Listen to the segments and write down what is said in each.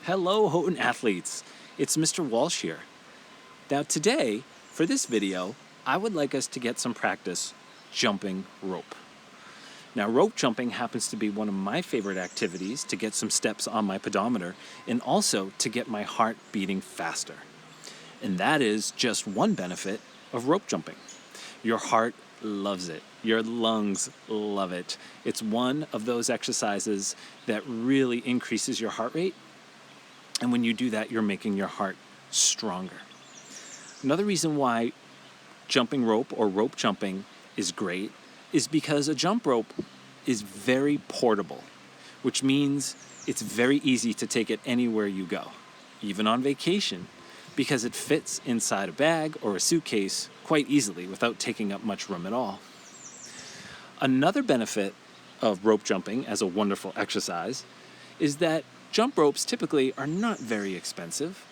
Hello, Houghton athletes. It's Mr. Walsh here. Now today, for this video, I would like us to get some practice jumping rope. Now rope jumping happens to be one of my favorite activities to get some steps on my pedometer and also to get my heart beating faster. And that is just one benefit of rope jumping. Your heart loves it. Your lungs love it. It's one of those exercises that really increases your heart rate. And when you do that, you're making your heart stronger. Another reason why jumping rope or rope jumping is great is because a jump rope is very portable, which means it's very easy to take it anywhere you go, even on vacation, because it fits inside a bag or a suitcase quite easily without taking up much room at all. Another benefit of rope jumping as a wonderful exercise is that jump ropes typically are not very expensive,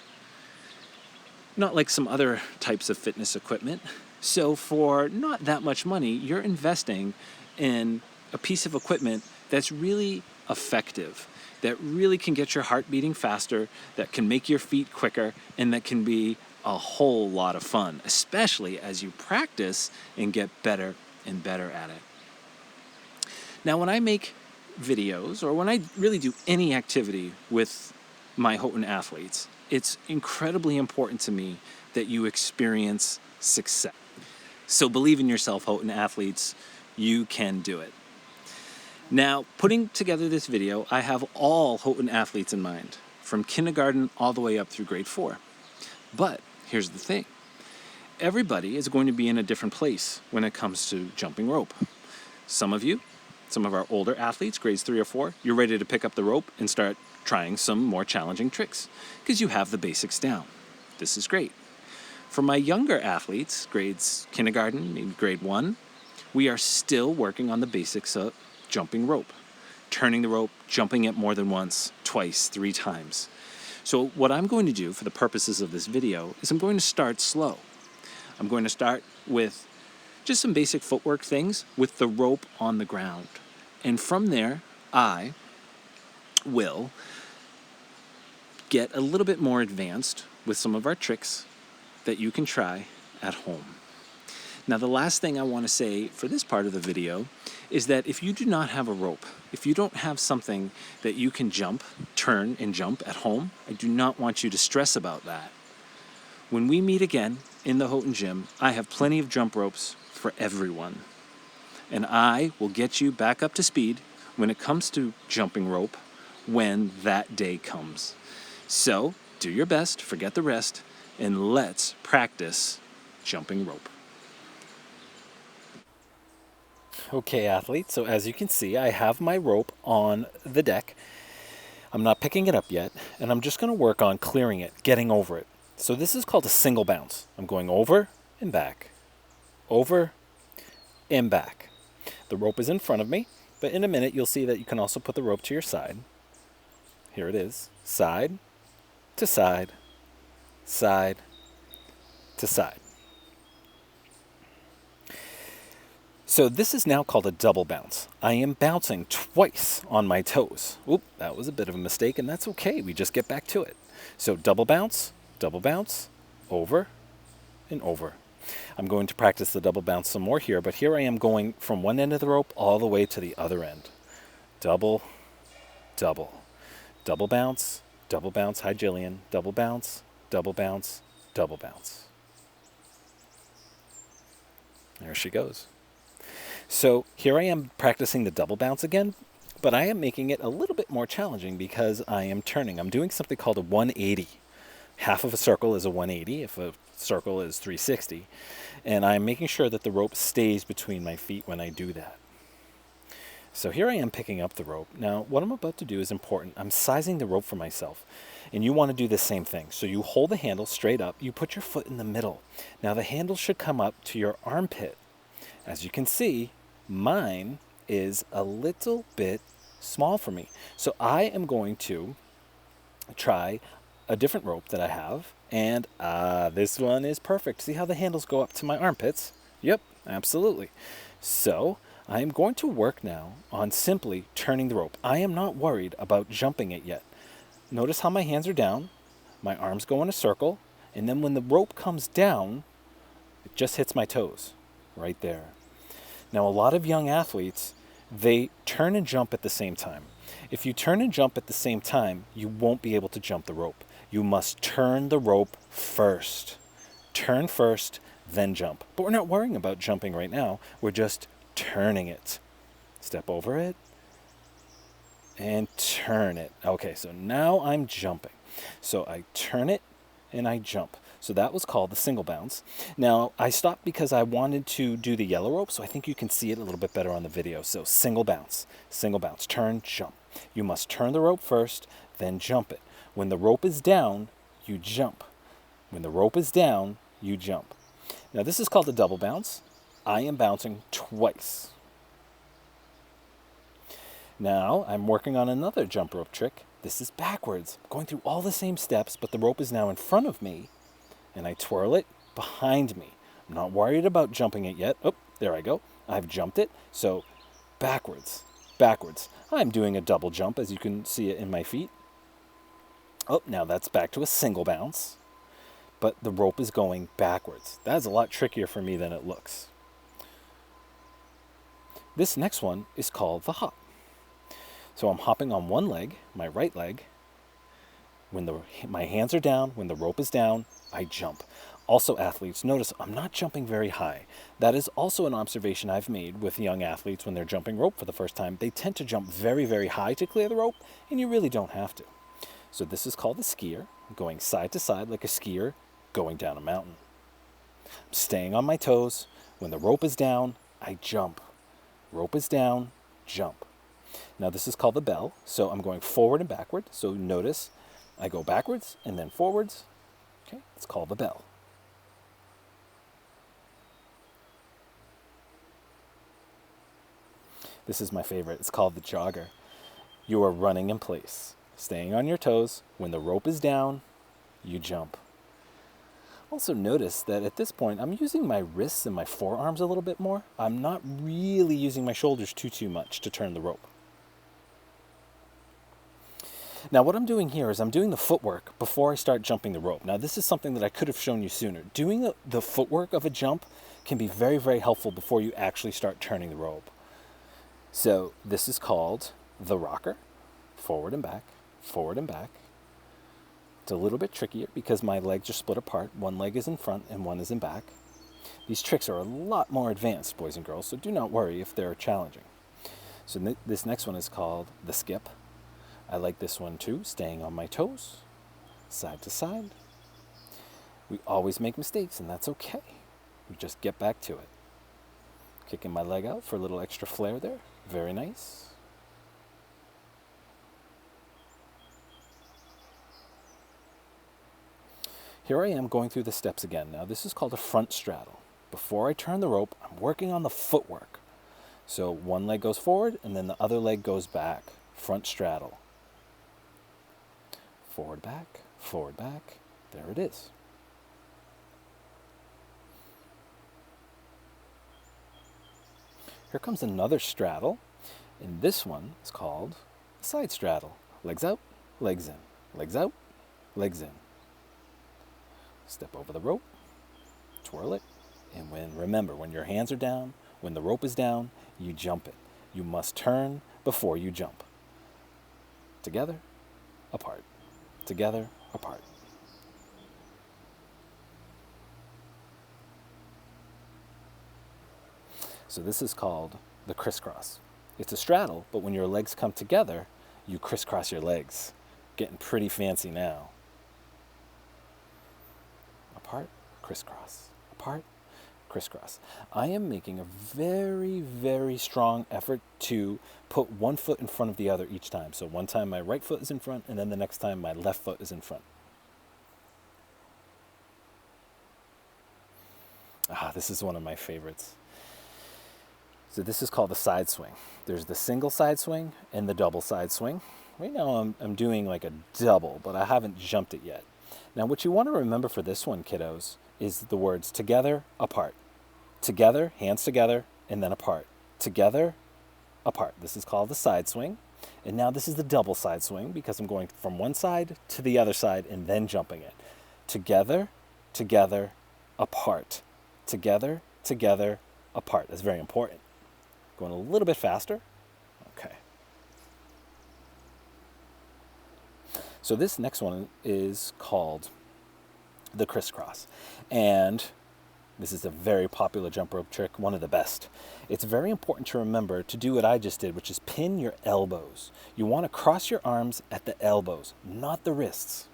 not like some other types of fitness equipment. So for not that much money, you're investing in a piece of equipment that's really effective, that really can get your heart beating faster, that can make your feet quicker, and that can be a whole lot of fun, especially as you practice and get better and better at it. Now, when I make videos, or when I really do any activity with my Houghton athletes, it's incredibly important to me that you experience success. So believe in yourself, Houghton athletes. You can do it. Now, putting together this video, I have all Houghton athletes in mind, from kindergarten all the way up through grade 4. But here's the thing. Everybody is going to be in a different place when it comes to jumping rope. Some of our older athletes, grades 3 or 4, you're ready to pick up the rope and start trying some more challenging tricks because you have the basics down. This is great. For my younger athletes, grades kindergarten, maybe grade 1, we are still working on the basics of jumping rope, turning the rope, jumping it more than once, twice, 3 times. So what I'm going to do for the purposes of this video is I'm going to start slow. I'm going to start with just some basic footwork things with the rope on the ground. And from there, I will get a little bit more advanced with some of our tricks that you can try at home. Now, the last thing I want to say for this part of the video is that if you do not have a rope, if you don't have something that you can jump, turn, and jump at home, I do not want you to stress about that. When we meet again in the Houghton gym, I have plenty of jump ropes for everyone. And I will get you back up to speed when it comes to jumping rope when that day comes. So do your best, forget the rest, and let's practice jumping rope. Okay, athletes, so as you can see, I have my rope on the deck. I'm not picking it up yet, and I'm just going to work on clearing it, getting over it. So this is called a single bounce. I'm going over and back, over and back. The rope is in front of me, but in a minute you'll see that you can also put the rope to your side. Here it is, side to side, side to side. So this is now called a double bounce. I am bouncing twice on my toes. Oop, that was a bit of a mistake, and that's okay. We just get back to it. So double bounce, over and over. I'm going to practice the double bounce some more here, but here I am going from one end of the rope all the way to the other end. Double, double. Double bounce, hi Jillian. Double bounce, double bounce, double bounce. There she goes. So here I am practicing the double bounce again, but I am making it a little bit more challenging because I am turning. I'm doing something called a 180. Half of a circle is a 180 if a circle is 360. And I'm making sure that the rope stays between my feet when I do that. So here I am picking up the rope. Now, what I'm about to do is important. I'm sizing the rope for myself. And you want to do the same thing. So you hold the handle straight up. You put your foot in the middle. Now, the handle should come up to your armpit. As you can see, mine is a little bit small for me. So I am going to try a different rope that I have. And this one is perfect. See how the handles go up to my armpits? Yep, absolutely. So I am going to work now on simply turning the rope. I am not worried about jumping it yet. notice how my hands are down, my arms go in a circle, and then when the rope comes down, it just hits my toes, right there. Now, a lot of young athletes, they turn and jump at the same time. If you turn and jump at the same time, you won't be able to jump the rope. You must turn the rope first. Turn first, then jump. But we're not worrying about jumping right now. We're just turning it. Step over it and turn it. Okay, so now I'm jumping. So I turn it and I jump. So that was called the single bounce. Now, I stopped because I wanted to do the yellow rope, so I think you can see it a little bit better on the video. So single bounce, turn, jump. You must turn the rope first, then jump it. When the rope is down, you jump. When the rope is down, you jump. Now, this is called a double bounce. I am bouncing twice. Now, I'm working on another jump rope trick. This is backwards. I'm going through all the same steps, but the rope is now in front of me, and I twirl it behind me. I'm not worried about jumping it yet. Oh, there I go. I've jumped it. So backwards. I'm doing a double jump, as you can see it in my feet. Oh, now that's back to a single bounce, but the rope is going backwards. That's a lot trickier for me than it looks. This next one is called the hop. So I'm hopping on one leg, my right leg. When my hands are down, when the rope is down, I jump. Also, athletes, notice I'm not jumping very high. That is also an observation I've made with young athletes when they're jumping rope for the first time. They tend to jump very, very high to clear the rope, and you really don't have to. So this is called the skier, going side to side like a skier going down a mountain. I'm staying on my toes. When the rope is down, I jump. Rope is down, jump. Now this is called the bell, so I'm going forward and backward. So notice I go backwards and then forwards. Okay, it's called the bell. This is my favorite. It's called the jogger. You are running in place, staying on your toes. When the rope is down, you jump. Also notice that at this point, I'm using my wrists and my forearms a little bit more. I'm not really using my shoulders too much to turn the rope. Now what I'm doing here is I'm doing the footwork before I start jumping the rope. Now this is something that I could have shown you sooner. Doing the footwork of a jump can be very, very helpful before you actually start turning the rope. So this is called the rocker, forward and back, forward and back. It's a little bit trickier because my legs are split apart. One leg is in front and one is in back. These tricks are a lot more advanced, boys and girls, so do not worry if they're challenging. So this next one is called the skip. I like this one too, staying on my toes, side to side. We always make mistakes, and that's okay. We just get back to it. Kicking my leg out for a little extra flair there. Very nice. Here I am going through the steps again. Now this is called a front straddle. Before I turn the rope, I'm working on the footwork. So one leg goes forward and then the other leg goes back. Front straddle. Forward, back, forward, back. There it is. Here comes another straddle, and this one is called a side straddle. Legs out, legs in, legs out, legs in. Step over the rope, twirl it, and remember, when your hands are down, when the rope is down, you jump it. You must turn before you jump. Together, apart. Together, apart. So this is called the crisscross. It's a straddle, but when your legs come together, you crisscross your legs. Getting pretty fancy now. Apart, crisscross. Apart, crisscross. I am making a very, very strong effort to put one foot in front of the other each time. So one time my right foot is in front, and then the next time my left foot is in front. This is one of my favorites. So this is called the side swing. There's the single side swing and the double side swing. Right now I'm doing like a double, but I haven't jumped it yet. Now what you want to remember for this one, kiddos, is the words together, apart. Together, hands together, and then apart. Together, apart. This is called the side swing. And now this is the double side swing because I'm going from one side to the other side and then jumping it. Together, together, apart. Together, together, apart. That's very important. Going a little bit faster. Okay. So this next one is called the crisscross. And this is a very popular jump rope trick, one of the best. It's very important to remember to do what I just did, which is pin your elbows. You want to cross your arms at the elbows, not the wrists.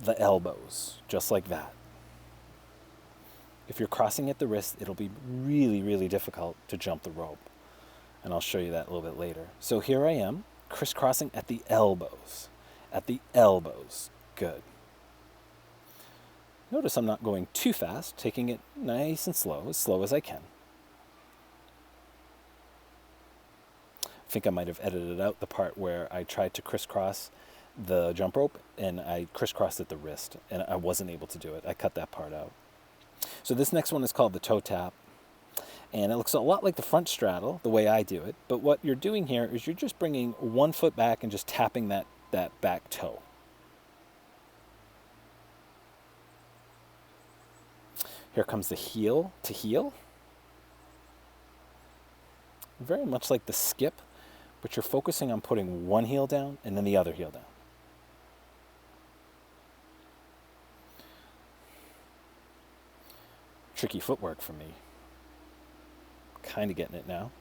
The elbows, just like that. If you're crossing at the wrist, it'll be really, really difficult to jump the rope. And I'll show you that a little bit later. So here I am, crisscrossing at the elbows. At the elbows. Good. Notice I'm not going too fast, taking it nice and slow as I can. I think I might have edited out the part where I tried to crisscross the jump rope and I crisscrossed at the wrist and I wasn't able to do it. I cut that part out. So this next one is called the toe tap. And it looks a lot like the front straddle, the way I do it. But what you're doing here is you're just bringing one foot back and just tapping that back toe. Here comes the heel to heel. Very much like the skip, but you're focusing on putting one heel down and then the other heel down. Tricky footwork for me. Kind of getting it now.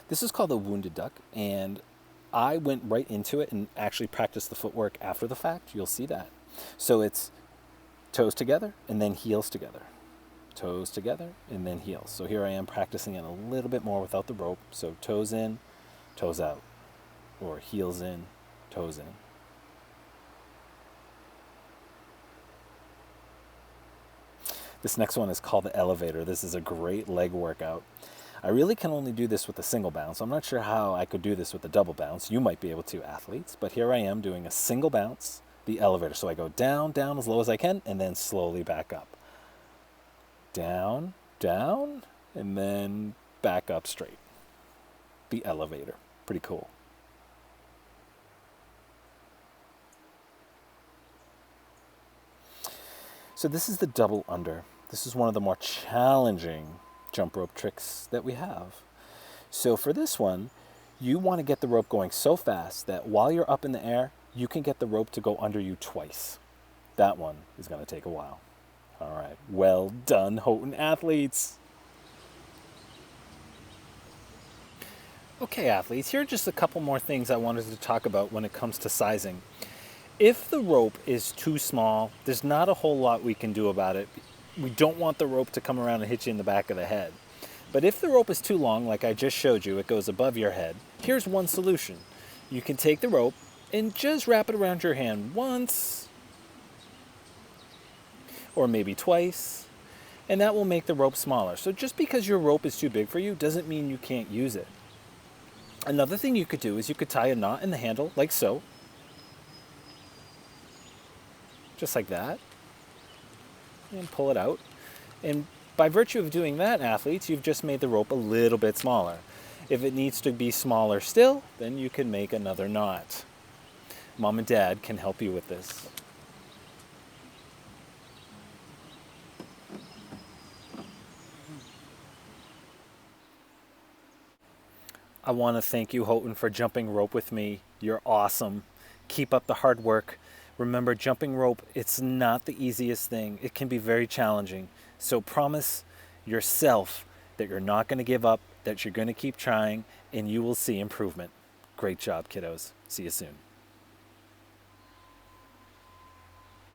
This is called the wounded duck, and I went right into it and actually practiced the footwork after the fact. You'll see that. So it's toes together and then heels together. Toes together and then heels. So here I am practicing it a little bit more without the rope. So toes in, toes out. Or heels in, toes in. This next one is called the elevator. This is a great leg workout. I really can only do this with a single bounce. I'm not sure how I could do this with a double bounce. You might be able to, athletes. But here I am doing a single bounce, the elevator. So I go down, down as low as I can, and then slowly back up. Down, down, and then back up straight. The elevator. Pretty cool. So this is the double under. This is one of the more challenging jump rope tricks that we have. So for this one, you want to get the rope going so fast that while you're up in the air, you can get the rope to go under you twice. That one is going to take a while. All right, well done, Houghton athletes. Okay, athletes, here are just a couple more things I wanted to talk about when it comes to sizing. If the rope is too small, there's not a whole lot we can do about it. We don't want the rope to come around and hit you in the back of the head. But if the rope is too long, like I just showed you, it goes above your head, here's one solution. You can take the rope and just wrap it around your hand once, or maybe twice, and that will make the rope smaller. So just because your rope is too big for you doesn't mean you can't use it. Another thing you could do is you could tie a knot in the handle, like so, just like that, and pull it out. And by virtue of doing that, athletes, you've just made the rope a little bit smaller. If it needs to be smaller still, then you can make another knot. Mom and Dad can help you with this. I want to thank you, Houghton, for jumping rope with me. You're awesome. Keep up the hard work. Remember, jumping rope, it's not the easiest thing. It can be very challenging. So promise yourself that you're not going to give up, that you're going to keep trying, and you will see improvement. Great job, kiddos. See you soon.